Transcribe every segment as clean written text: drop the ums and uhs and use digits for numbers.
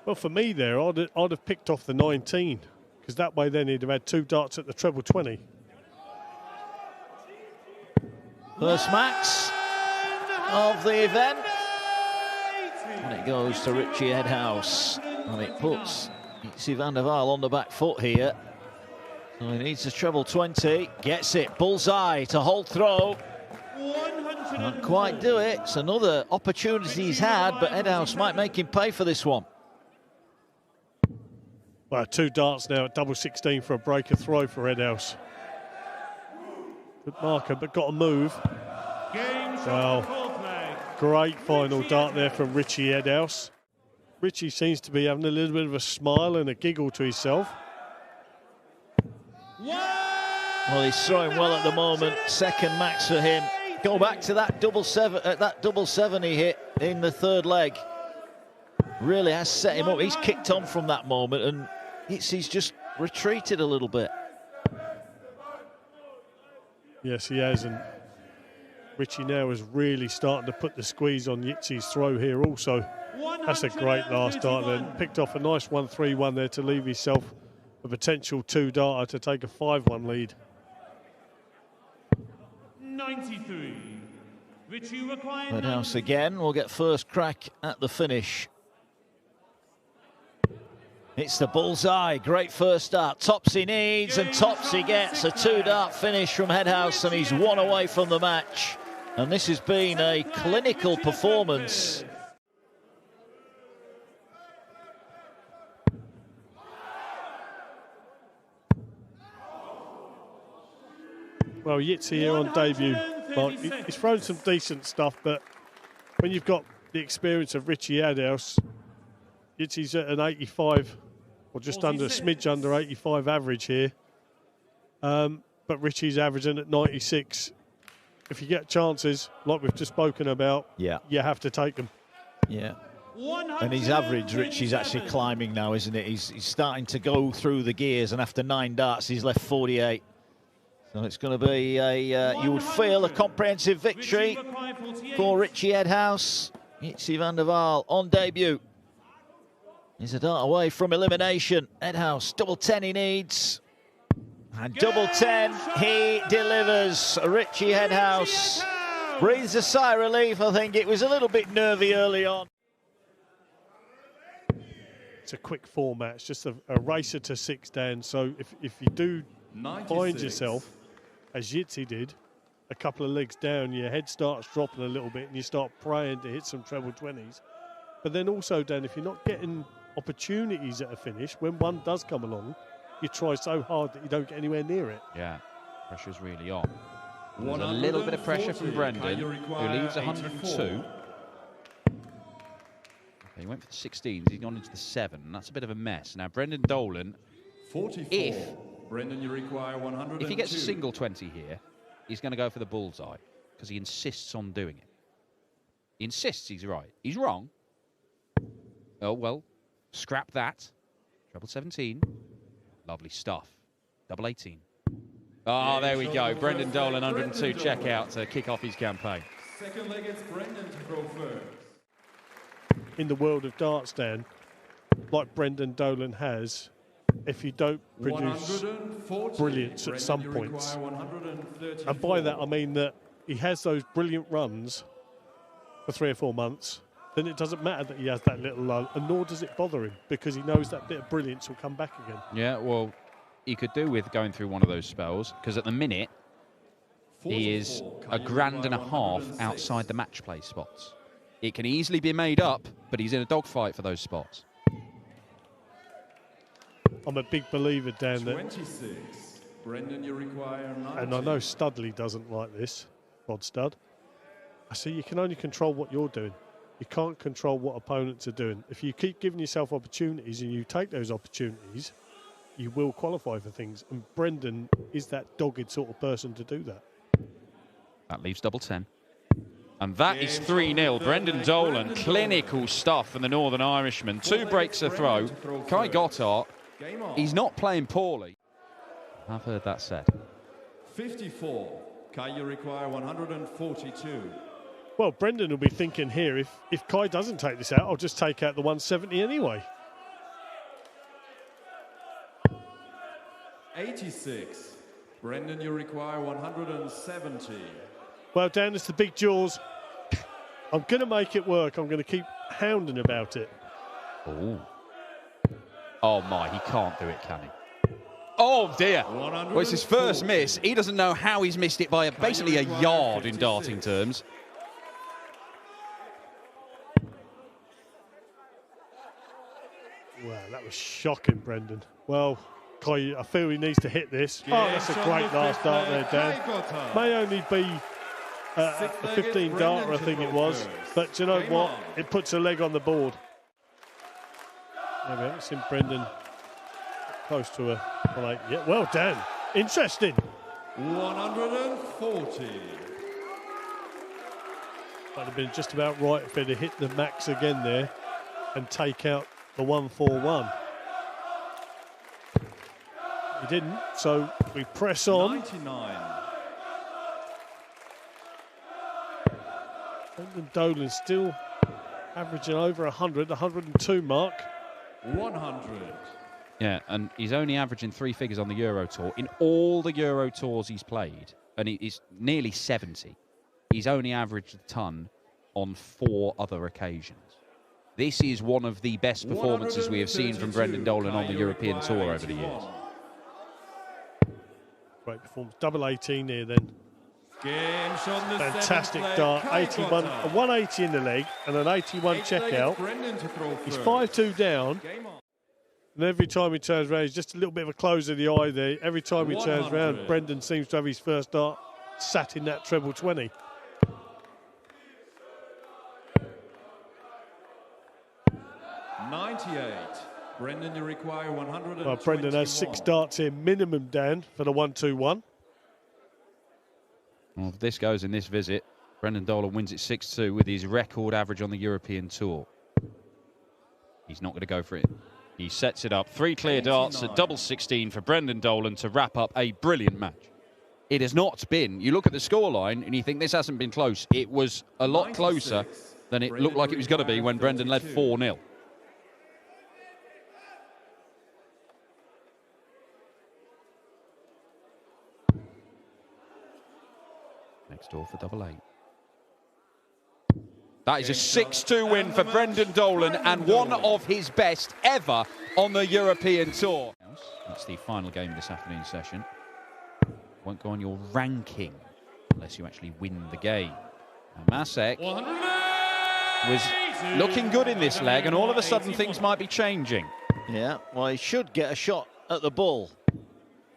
Well, for me there, I'd have picked off the 19, because that way then he'd have had 2 darts at the treble 20. First max of the event. And it goes to Richie Edhouse. And it puts Yitzi van der Waal on the back foot here. So he needs a treble 20. Gets it. Bullseye to hold throw. Can't quite do it. It's another opportunity he's had, but Edhouse might make him pay for this one. Well, 2 darts now at double 16 for a breaker throw for Edhouse. Good marker, but got to move. Well, great final dart there from Richie Edhouse. Richie seems to be having a little bit of a smile and a giggle to himself. Well, he's throwing well at the moment. Second max for him. Go back to that double seven he hit in the third leg. Really has set him up. He's kicked on from that moment, and he's just retreated a little bit. Yes, he has, and Richie now is really starting to put the squeeze on Yitzi's throw here also. That's a great last dart then. Picked off a nice 1-3-1 there to leave himself a potential 2-darter to take a 5-1 lead. 93. Richie required. Edhouse again will get first crack at the finish. It's the bullseye. Great first dart. Tops he needs, and tops he gets. A 2-dart finish from Edhouse, and he's 1 away from the match. And this has been a clinical performance. Well, Yitzi here on debut, Mark, he's thrown some decent stuff, but when you've got the experience of Richie Edhouse, Yitzi's at an 85, or just under a smidge under 85 average here. But Richie's averaging at 96. If you get chances, like we've just spoken about, you have to take them. Yeah. And his average, Richie's actually climbing now, isn't it? He's starting to go through the gears, and after 9 darts, he's left 48. So it's going to be you would feel, a comprehensive victory for Richie Edhouse. Yitzi van der Waal on debut. He's a dart away from elimination. Edhouse, double 10 he needs. And double 10 he delivers. Richie Edhouse breathes a sigh of relief. I think it was a little bit nervy early on. It's a quick format. It's just a racer to 6 down. So if you do 96. Find yourself, as Yitzi did, a couple of legs down, your head starts dropping a little bit and you start praying to hit some treble 20s. But then also, Dan, if you're not getting opportunities at a finish, when one does come along, you try so hard that you don't get anywher near it. Yeah, pressure's really on. There's a little bit of pressure from Brendan, who leaves 102. He went for the 16s, he's gone into the 7, and that's a bit of a mess. Now, Brendan Dolan, 44. Brendan, you require 102. If he gets a single 20 here, he's going to go for the bullseye, because he insists on doing it. He insists he's right. He's wrong. Oh, well, scrap that. Treble 17. Lovely stuff. Double 18. Oh, there we go. Brendan Dolan, 102 checkout to kick off his campaign. Second leg, it's Brendan to go first. In the world of darts, Dan, like Brendan Dolan has, if you don't produce brilliance at some points, and by that I mean that he has those brilliant runs for 3 or 4 months, then it doesn't matter that he has that little lull, and nor does it bother him, because he knows that bit of brilliance will come back again. Yeah, well, he could do with going through one of those spells, because at the minute, he is a grand and a half outside the match play spots. It can easily be made up, but he's in a dogfight for those spots. I'm a big believer, Dan, that 26. Brendan, you require 90. And I know Studley doesn't like this, Rod Stud. I see you can only control what you're doing. You can't control what opponents are doing. If you keep giving yourself opportunities and you take those opportunities, you will qualify for things. And Brendan is that dogged sort of person to do that. That leaves double 10. And that is 3-0. Brendan Dolan, clinical stuff from the Northern Irishman. 2 breaks a throw. Kai Gotthardt, he's not playing poorly. I've heard that said. 54. Kai, you require 142. Well, Brendan will be thinking here, if Kai doesn't take this out, I'll just take out the 170 anyway. 86. Brendan, you require 170. Well, Dan, it's the big jaws. I'm going to make it work. I'm going to keep hounding about it. Oh. Oh, my, he can't do it, can he? Oh, dear. Well, it's his first miss. He doesn't know how he's missed it by basically a yard in darting terms. Wow, that was shocking, Brendan. Well, Kai, I feel he needs to hit this. Oh, that's a great last dart there, Dan. May only be a 15 darter, I think it was. But do you know what? It puts a leg on the board. Yeah, we haven't seen Brendan close to a 1-8 yet. Well, Dan, interesting. 140. Might have been just about right if he'd have hit the max again there and take out the 141. He didn't, so we press on. 99. Brendan Dolan still averaging over 100, 102 mark. 100. Yeah, and he's only averaging 3 figures on the Euro Tour. In all the Euro Tours he's played, and he's nearly 70, he's only averaged a ton on 4 other occasions. This is one of the best performances we have seen from Brendan Dolan on the European Tour over the years. Great performance. Double 18 here then. Fantastic dart. 81, a 180 in the leg and an 81 checkout. He's 5-2 down. And every time he turns around, he's just a little bit of a close of the eye there. Every time he turns around, Brendan seems to have his first dart sat in that treble 20. Brendan, you require 121. Well, Brendan has 6 darts here minimum, Dan, for the 1-2-1. Well, if this goes in this visit, Brendan Dolan wins it 6-2 with his record average on the European Tour. He's not going to go for it. He sets it up. 3 clear darts at double 16 for Brendan Dolan to wrap up a brilliant match. It has not been. You look at the scoreline and you think this hasn't been close. It was a lot closer than it looked like it was going to be when Brendan led 4-0. Next door for double 8. That is a 6-2 win for Brendan Dolan and one of his best ever on the European Tour. That's the final game of this afternoon session. Won't go on your ranking unless you actually win the game. Now, Masek was looking good in this leg and all of a sudden things might be changing. Yeah, well, he should get a shot at the bull.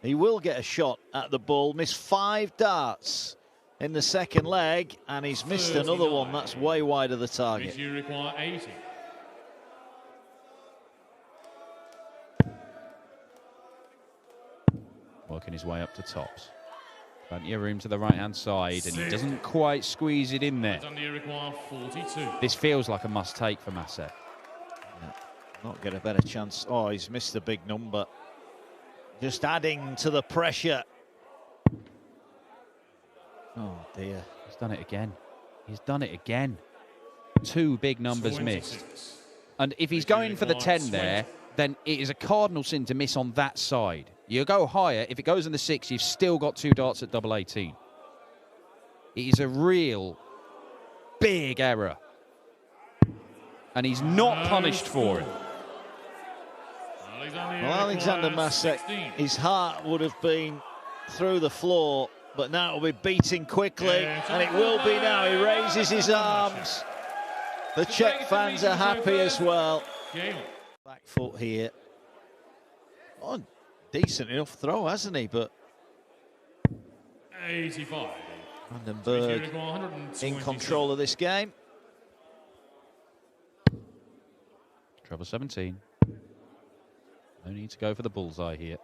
He will get a shot at the bull. Missed 5 darts in the second leg, and he's missed another one that's way wide of the target. You require 80. Working his way up to tops. Plenty of room to the right-hand side, and he doesn't quite squeeze it in there. You require 42. This feels like a must-take for Masek. Yeah, not get a better chance. Oh, he's missed a big number. Just adding to the pressure. Oh, dear. He's done it again. He's done it again. 2 big numbers 26. missed. And if he's going for the 10 there, then it is a cardinal sin to miss on that side. You go higher. If it goes in the 6, you've still got 2 darts at double 18. It is a real big error. And he's not punished for it. Well, Alexander Masek, his heart would have been through the floor, but now it'll be beating quickly, and it will be now. He raises his arms. The Czech fans are happy as well. Back foot here. Oh, decent enough throw, hasn't he? But 85. Vandenberg in control of this game. Treble 17. No need to go for the bullseye here.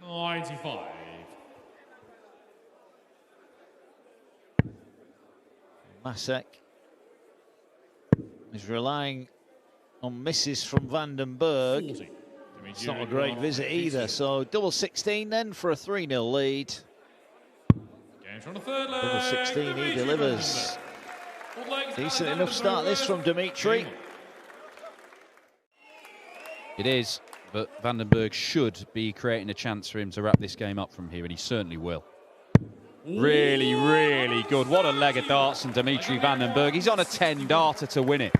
95. Masek is relying on misses from Vandenberg. 40. It's not a great visit either, so double 16 then for a 3-0 lead. Games from the third leg. Double 16 he delivers. Decent enough start this from Dimitri. It is. But Vandenberg should be creating a chance for him to wrap this game up from here, and he certainly will. Really, really good. What a leg of darts from Dimitri Vandenberg. He's on a 10-darter to win it.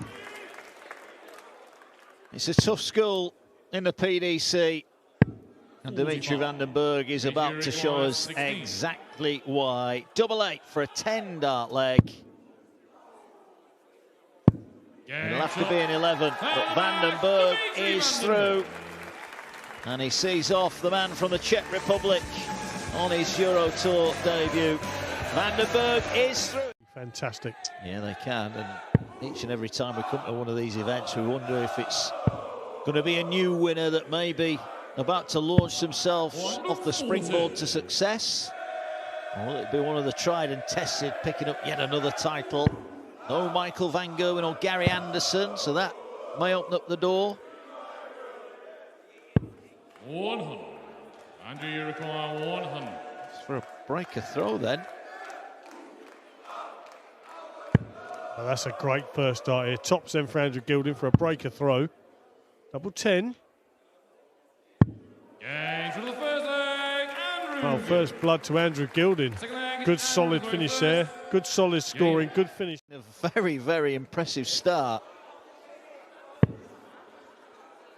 It's a tough school in the PDC. And Dimitri Vandenberg is about to show us exactly why. 8-8 for a 10-dart leg. It'll have to be an 11, but Vandenberg is through. And he sees off the man from the Czech Republic on his Euro Tour debut. Vandenberg is through. Fantastic. Yeah, they can. And each and every time we come to one of these events, we wonder if it's going to be a new winner that may be about to launch themselves off the springboard to success. Or will it be one of the tried and tested picking up yet another title? No Michael van Gerwen or Gary Anderson, so that may open up the door. 100. Andrew, you require 100. It's for a breaker throw then. Well, that's a great first start here. Tops then for Andrew Gilding for a breaker throw. Double 10. Game for the first leg, Andrew. Well, first blood to Andrew Gilding. Good solid finish there. Good solid scoring. Good finish. A very, very impressive start.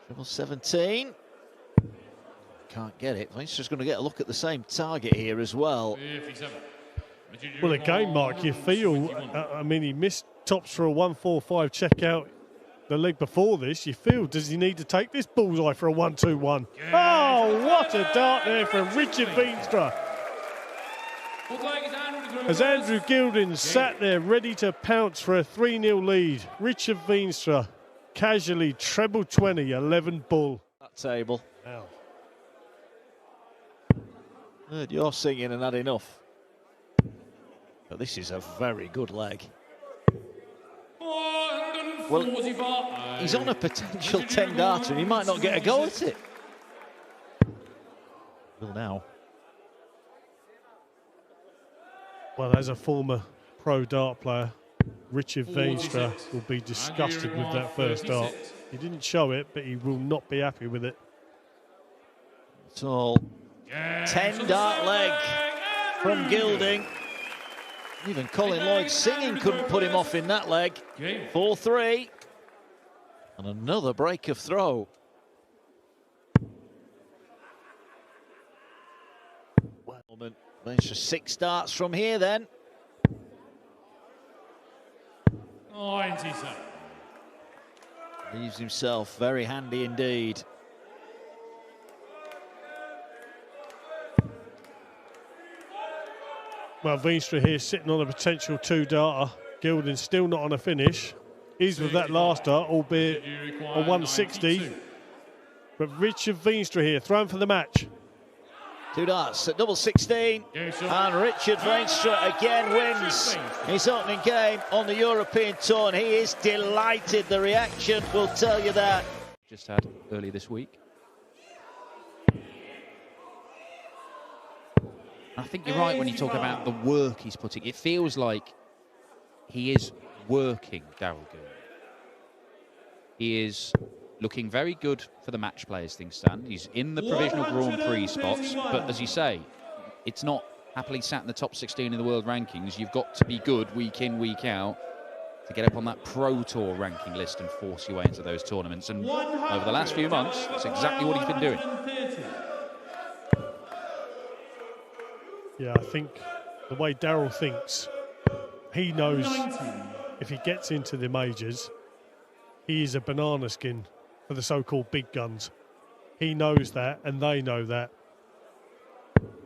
Triple 17. Can't get it. He's just going to get a look at the same target here as well. 57. Well, again, Mark, you feel, I mean, he missed tops for a 145 check out the leg before this. You feel, does he need to take this bullseye for a 121? Oh, what a dart there from Richard Veenstra. As Andrew Gilding sat there ready to pounce for a 3-0 lead, Richard Veenstra casually treble 20, 11 bull. That table. Wow. Heard you're singing and had enough. But this is a very good leg. Well, he's on a potential 10-darter and he might not get a go at it. Will now. Well, as a former pro dart player, Richard Veenstra will be disgusted with that first dart. He didn't show it, but he will not be happy with it. It's all 10-dart leg from Gilding. Even Colin Lloyd singing couldn't put him off in that leg. 4-3. And another break of throw. There's just 6 darts from here then. 97. Leaves himself very handy indeed. Well, Veenstra here sitting on a potential 2-darter. Gilding still not on a finish. He's with that last dart, albeit a 160. But Richard Veenstra here, thrown for the match. 2 darts at double 16. And Richard Veenstra again wins his opening game on the European Tour. And he is delighted. The reaction will tell you that. Just had earlier this week. I think you're right when you talk about the work he's putting. It feels like he is working, Daryl Gurney. He is looking very good for the match play as things stand. He's in the provisional Grand Prix spots, but as you say, it's not happily sat in the top 16 in the world rankings. You've got to be good week in, week out to get up on that Pro Tour ranking list and force your way into those tournaments. And over the last few months, that's exactly what he's been doing. Yeah, I think the way Daryl thinks, he knows if he gets into the majors, he is a banana skin for the so-called big guns. He knows that, and they know that.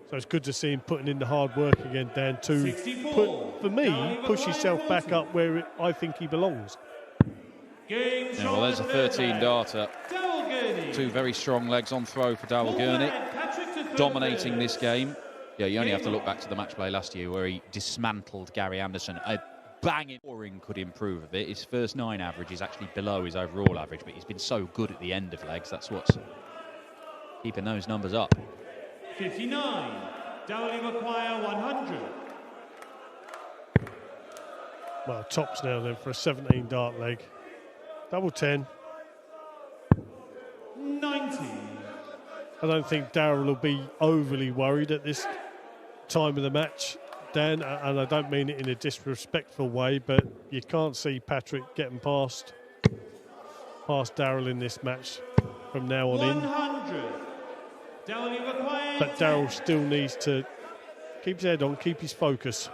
So it's good to see him putting in the hard work again, Dan, to, for me, push himself back up where I think he belongs. Yeah, well, there's a 13-darter. 2 very strong legs on throw for Daryl Gurney, dominating this game. Yeah, you only have to look back to the match play last year where he dismantled Gary Anderson. A banging scoring could improve a bit. His first 9 average is actually below his overall average, but he's been so good at the end of legs. That's what's keeping those numbers up. 59. Dowling require 100. Well, tops now then for a 17-dart leg. Double 10. 90. I don't think Darryl will be overly worried at this time of the match, Dan, and I don't mean it in a disrespectful way, but you can't see Patrick getting past Darryl in this match from now on in. 100. But Darryl still needs to keep his head on, keep his focus.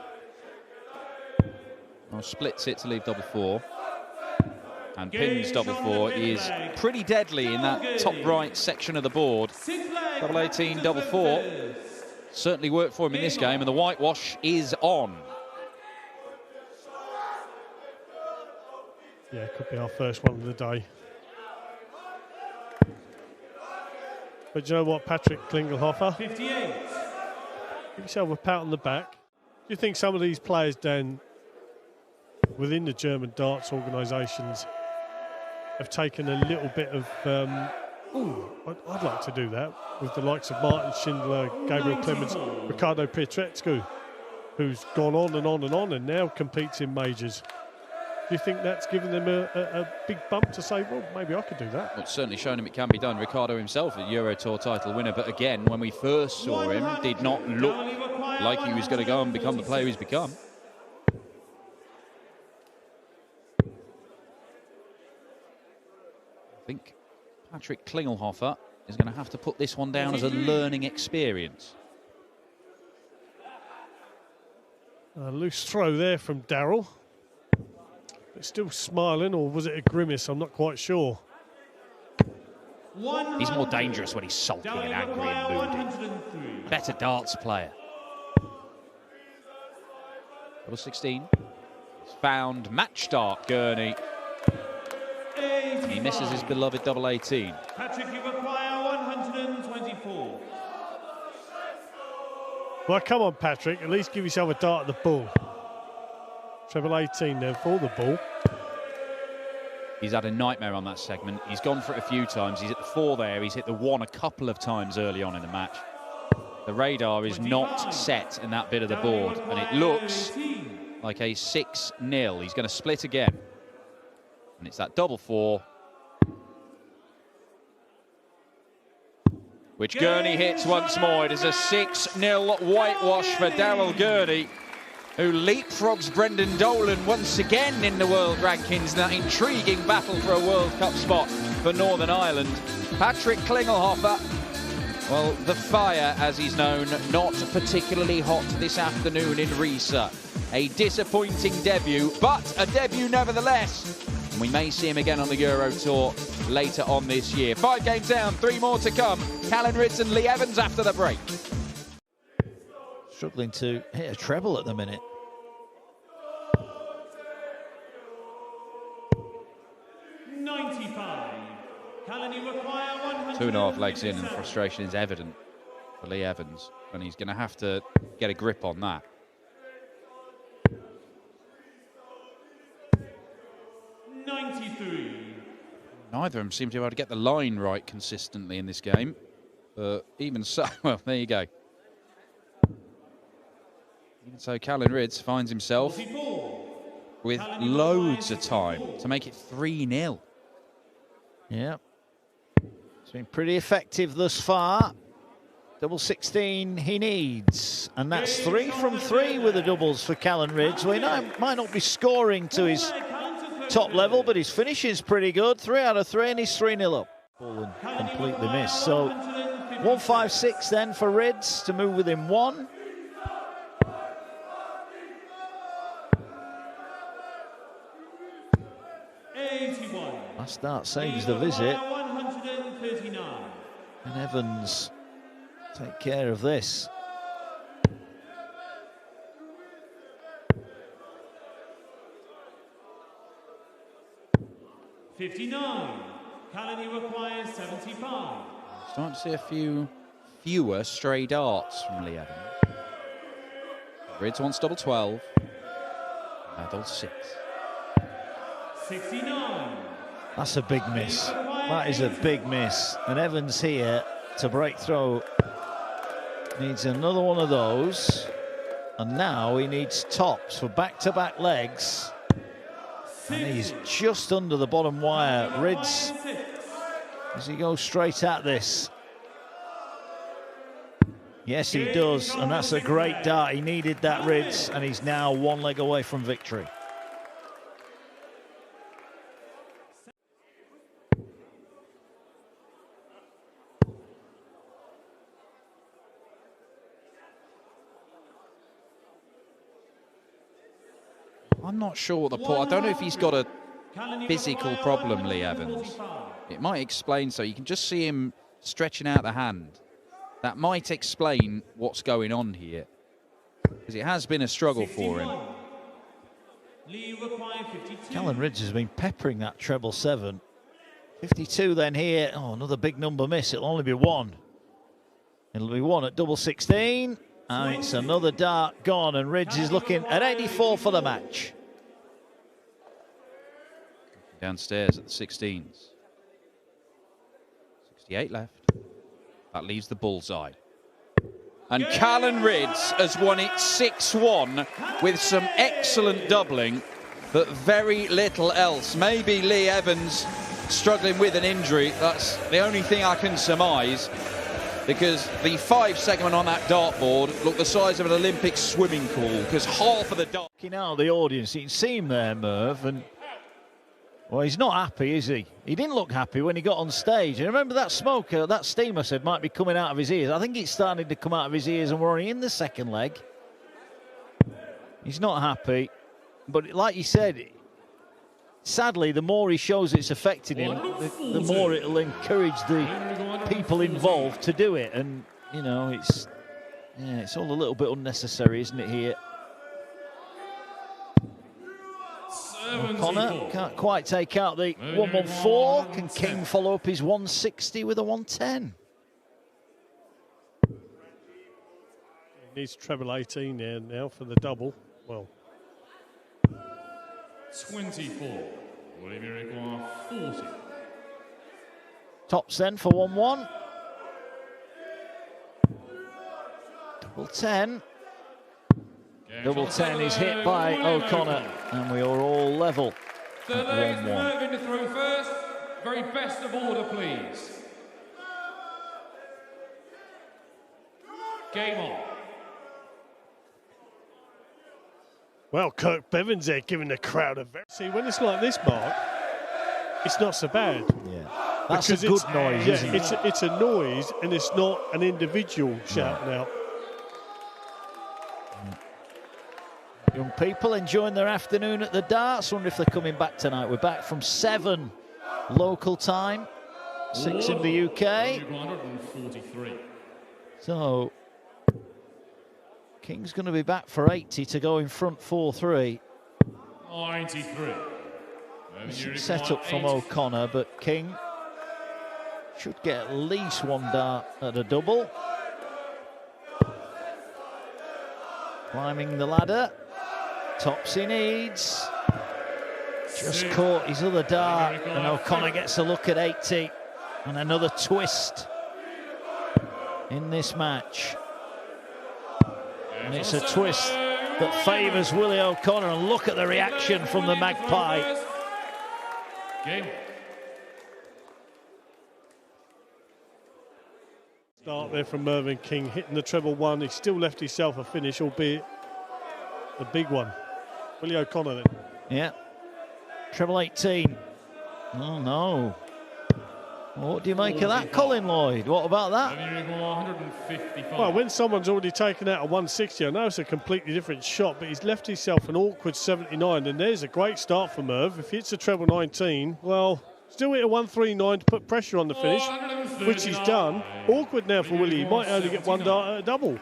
Well, splits it to leave double four. And pins double four. He is pretty deadly in that top right section of the board. Double 18, double four. Certainly worked for him in this game, and the whitewash is on. Yeah, it could be our first one of the day. But you know what, Patrick Klingelhofer? 58. Give yourself a pat on the back. Do you think some of these players, Dan, within the German darts organisations have taken a little bit of, I'd like to do that, with the likes of Martin Schindler, Gabriel Clemens, Ricardo Pietreczku, who's gone on and on and on and now competes in majors. Do you think that's given them a big bump to say, well, maybe I could do that? Well, it's certainly shown him it can be done. Ricardo himself, a Euro Tour title winner, but again, when we first saw him, did not look like he was going to go and become the player he's become. I think Patrick Klingelhofer is going to have to put this one down as a learning experience. A loose throw there from Darryl. But still smiling, or was it a grimace? I'm not quite sure. He's more dangerous when he's sulky and angry and moody. Better darts player. Double 16. He's found match start Gurney. He misses his beloved double 18. Patrick, you require 124. Well, come on, Patrick. At least give yourself a dart at the ball. Treble 18 then for the ball. He's had a nightmare on that segment. He's gone for it a few times. He's hit the 4 there. He's hit the 1 a couple of times early on in the match. The radar is not set in that bit of the board, and it looks like a 6-0. He's going to split again. And it's that double 4, which Gurney hits once more. It is a 6-0 whitewash for Darryl Gurney, who leapfrogs Brendan Dolan once again in the world rankings in that intriguing battle for a World Cup spot for Northern Ireland. Patrick Klingelhofer, well, the fire, as he's known, not particularly hot this afternoon in RIESA. A disappointing debut, but a debut nevertheless. And we may see him again on the Euro Tour later on this year. 5 games down, 3 more to come. Callan Ritz and Lee Evans after the break. Struggling to hit a treble at the minute. Callan, you require 100. 2.5 legs in, and frustration is evident for Lee Evans, and he's going to have to get a grip on that. Neither of them seem to be able to get the line right consistently in this game. But even so, well, there you go. Even so, Callan Ritz finds himself with loads of time to make it 3-0. Yeah. It's been pretty effective thus far. Double 16 he needs. And that's 3 from 3 with the doubles for Callan Ritz. Well, he might not be scoring to his top level, but his finish is pretty good. 3 out of 3, and he's 3-0 up. Ball and completely missed. So 1-5-6 then for Ritz to move within 1. Last start saves the visit. And Evans take care of this. $59. Callan requires 75. Starting to see a fewer stray darts from Lee Evans. Ritz wants double 12. Double 6. 69. That's a big miss. That is a big miss. And Evans here to break through needs another one of those. And now he needs tops for back-to-back legs. And he's just under the bottom wire. Ritz, as he goes straight at this. Yes, he does, and that's a great dart. He needed that Rids, and he's now one leg away from victory. I'm not sure what the point. I don't know if he's got a physical problem, Lee Evans. It might explain so. You can just see him stretching out the hand. That might explain what's going on here, because it has been a struggle for him. Callan Rids has been peppering that treble 7. 52 then here. Oh, another big number miss. It'll only be one. It'll be one at double 16. And it's another dart gone, and Rids is looking at 84 for the match. Downstairs at the 16s. 68 left. That leaves the bullseye. And Callan Rids has won it 6-1 with some excellent doubling, but very little else. Maybe Lee Evans struggling with an injury. That's the only thing I can surmise, because the 5 segment on that dartboard looked the size of an Olympic swimming pool, because half of the dart... Now the audience, you can see him there, Merv, and well, he's not happy, is he? He didn't look happy when he got on stage. And remember that smoke, that steam I said might be coming out of his ears. I think it's starting to come out of his ears, and we're only in the second leg. He's not happy, but like you said, sadly, the more he shows it's affecting him, the more it'll encourage the people involved to do it. And, you know, it's all a little bit unnecessary, isn't it, here? O'Connor can't quite take out the 114. Can King follow up his 160 with a 110? He needs treble 18 there now for the double. Well, 24. Will he require 40? Tops then for 1-1. Double 10. Double 10 is hit by O'Connor, and we are all level. Third leg, Mervyn to throw first. Very best of order, please. Game on. well, Kirk Bevins there giving the crowd a very... See, when it's like this, Mark, it's not so bad. Yeah, that's Because a good noise, isn't it? It's a noise, and it's not an individual shouting out. Young people enjoying their afternoon at the darts. Wonder if they're coming back tonight. We're back from 7 local time, 6 in the UK. 143. So King's going to be back for 80 to go in front 4-3. 93. Set up from O'Connor, but King should get at least one dart at a double. Climbing the ladder. Tops he needs. Just caught his other dart, and O'Connor gets a look at 80. And another twist in this match. And it's a twist that favours Willie O'Connor. And look at the reaction from the Magpie. Game. Start there from Mervyn King, hitting the treble 1. He still left himself a finish, albeit a big one. Willie O'Connor then. Yeah. Treble 18. Oh, no. What do you make of that, Colin Lloyd? What about that? 155. Well, when someone's already taken out a 160, I know it's a completely different shot, but he's left himself an awkward 79, and there's a great start for Merv. If he hits a treble 19, well, still hit a 139 to put pressure on the finish, which he's done. Awkward now for Willie. He might only get one dart at a double.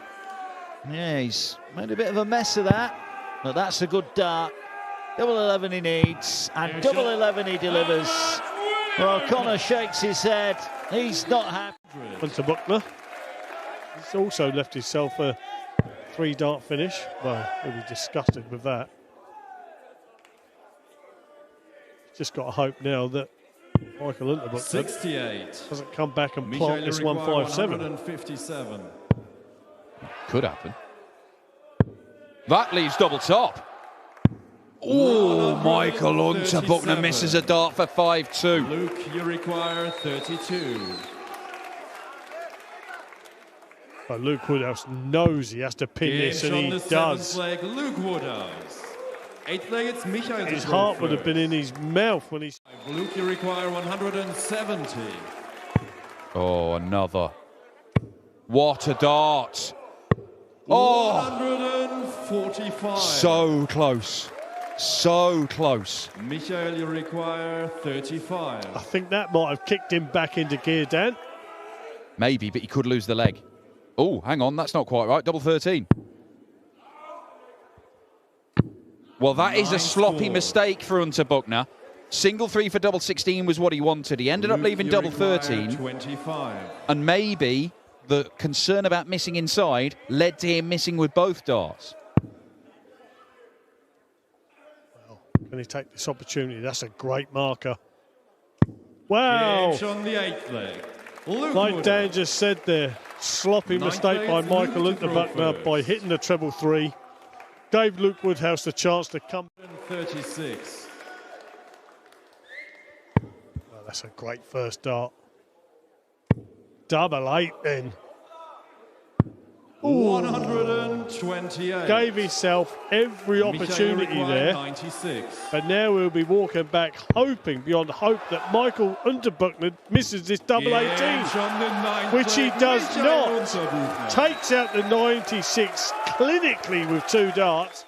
Yeah, he's made a bit of a mess of that, but that's a good dart. Double 11 he needs, and double 11 he delivers. Well, O'Connor shakes his head. He's not happy. Hunter Buckler. He's also left himself a 3-dart finish. Well, he'll be disgusted with that. Just got to hope now that Michael Hunter Buckler 68. doesn't come back and Michele plant this require 157. 157. Could happen. That leaves double top. Oh, Michael Hunter Buckner misses a dart for 5-2. Luke, you require 32. But Luke Woodhouse knows he has to pin this, and he does. Leg, Luke Woodhouse. 8th leg, it's Michael. His heart would have been in his mouth when he's... Luke, you require 170. Oh, another. What a dart. Oh, 145. so close. So close. Michael, you require 35. I think that might have kicked him back into gear, Dan. Maybe, but he could lose the leg. Oh, hang on, that's not quite right. Double 13. Well, that is a sloppy mistake for Hunter Buckner. Single 3 for double 16 was what he wanted. He ended up leaving double 13. 25. And maybe the concern about missing inside led to him missing with both darts. Well, can he take this opportunity? That's a great marker. Wow. Gauge on the 8th leg. Luke Like Woodhouse. Dan just said there, sloppy mistake by Michael Unterbuckner by hitting the treble 3. Gave Luke Woodhouse the chance to come. 36. Well, that's a great first dart. Double 8 then. 128. Gave himself every opportunity there. 96. And now we'll be walking back, hoping beyond hope that Michael Unterbuckner misses this double 18. Which he does not. Takes out the 96 clinically with 2 darts.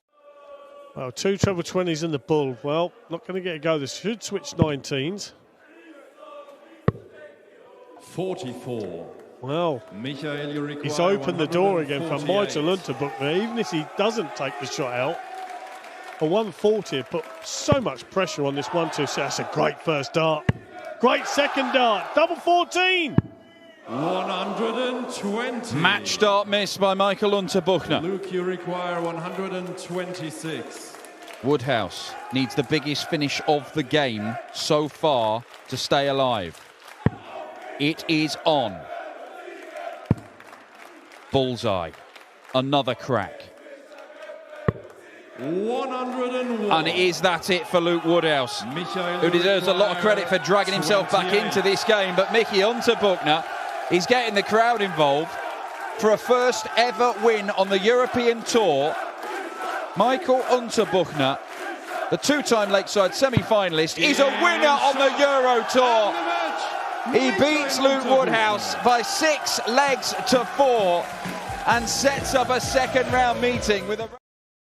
Well, 2 treble 20s in the bull. Well, not going to get a go. This should switch 19s. 44. Well, Michael, you require he's opened the door again for 148. Michael Unterbuckner. Even if he doesn't take the shot out, a 140 put so much pressure on this 1-2. That's a great first dart. Great second dart. Double 14. 120. Match start miss by Michael Unterbuckner. Luke, you require 126. Woodhouse needs the biggest finish of the game so far to stay alive. It is on. Bullseye. Another crack. 101. And is that it for Luke Woodhouse, who deserves a lot of credit for dragging himself back into this game. But Mickey Unterbuckner is getting the crowd involved for a first ever win on the European Tour. Michael Unterbuckner, the 2-time Lakeside semi-finalist, is a winner on the Euro Tour. He beats Luke Woodhouse by 6 legs to 4 and sets up a second round meeting with a...